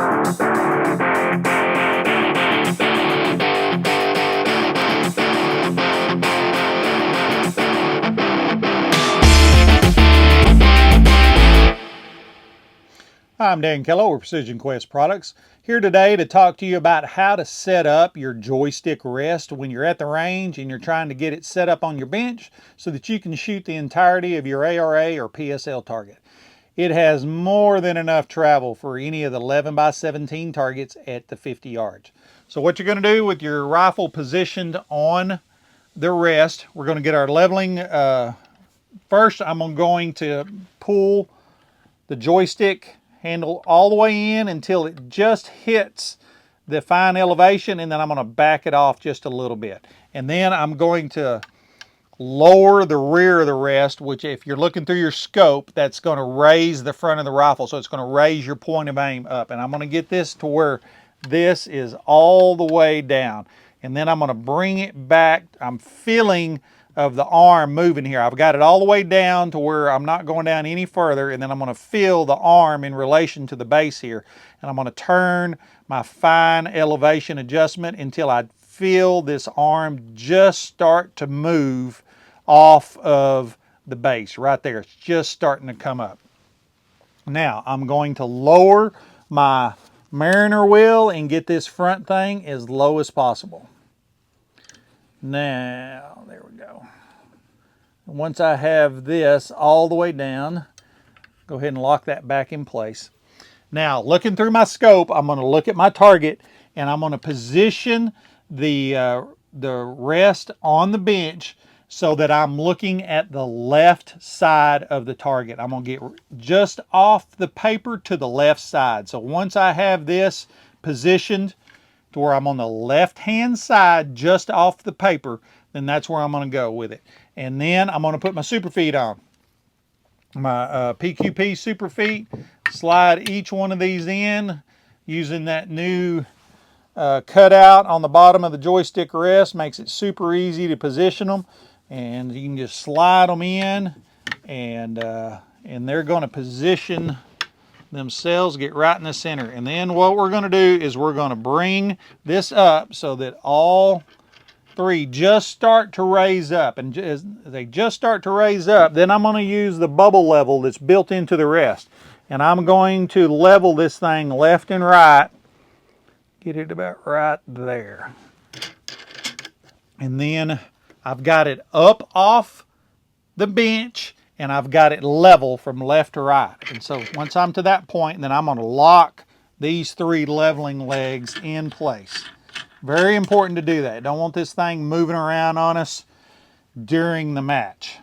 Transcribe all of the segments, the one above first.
Hi, I'm Dan Kello with Precision Quest Products, here today to talk to you about how to set up your joystick rest when you're at the range and you're trying to get it set up on your bench so that you can shoot the entirety of your ARA or PSL target. It has more than enough travel for any of the 11x17 targets at the 50 yards. So what you're going to do with your rifle positioned on the rest, we're going to get our leveling. First, I'm going to pull the joystick handle all the way in until it just hits the fine elevation, and then I'm going to back it off just a little bit. And then I'm going to lower the rear of the rest, which if you're looking through your scope, that's going to raise the front of the rifle. So it's going to raise your point of aim up. And I'm going to get this to where this is all the way down. And then I'm going to bring it back. I'm feeling of the arm moving here. I've got it all the way down to where I'm not going down any further, and then I'm going to feel the arm in relation to the base here. And I'm going to turn my fine elevation adjustment until I feel this arm just start to move off of the base right there. It's just starting to come up. Now I'm going to lower my Mariner wheel and get this front thing as low as possible. Now, there we go. Once I have this all the way down, go ahead and lock that back in place. Now, looking through my scope, I'm going to look at my target and I'm going to position the rest on the bench so that I'm looking at the left side of the target. I'm going to get just off the paper to the left side. So once I have this positioned to where I'm on the left-hand side, just off the paper, then that's where I'm going to go with it. And then I'm going to put my super feet on. My PQP super feet, slide each one of these in using that new cutout on the bottom of the joystick rest. Makes it super easy to position them. And you can just slide them in and they're going to position themselves, get right in the center. And then what we're going to do is we're going to bring this up so that all three just start to raise up. And as they just start to raise up, then I'm going to use the bubble level that's built into the rest. And I'm going to level this thing left and right. Get it about right there. And then I've got it up off the bench and I've got it level from left to right. And so once I'm to that point, then I'm going to lock these three leveling legs in place. Very important to do that. Don't want this thing moving around on us during the match.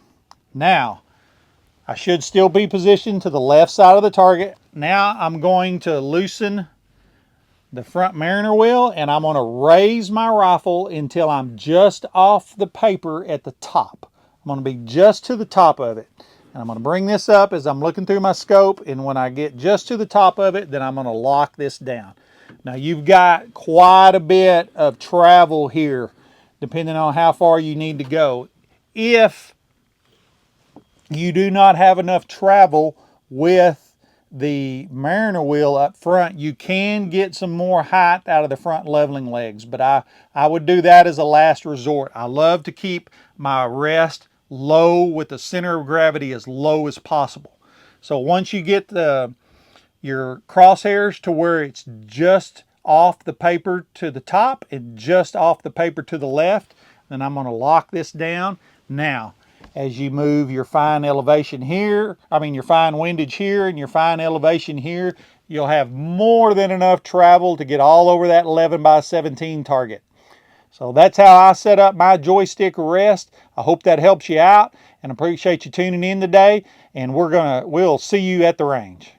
Now, I should still be positioned to the left side of the target. Now I'm going to loosen the front Mariner wheel and I'm going to raise my rifle until I'm just off the paper at the top. I'm going to be just to the top of it. And I'm going to bring this up as I'm looking through my scope, and when I get just to the top of it, then I'm going to lock this down. Now you've got quite a bit of travel here, depending on how far you need to go. If you do not have enough travel with the Mariner wheel up front, you can get some more height out of the front leveling legs, but I would do that as a last resort. I love to keep my rest low with the center of gravity as low as possible. So once you get your crosshairs to where it's just off the paper to the top and just off the paper to the left, then I'm going to lock this down. Now, as you move your fine elevation here, your fine windage here and your fine elevation here, you'll have more than enough travel to get all over that 11x17 target. So that's how I set up my joystick rest. I hope that helps you out and appreciate you tuning in today. And we'll see you at the range.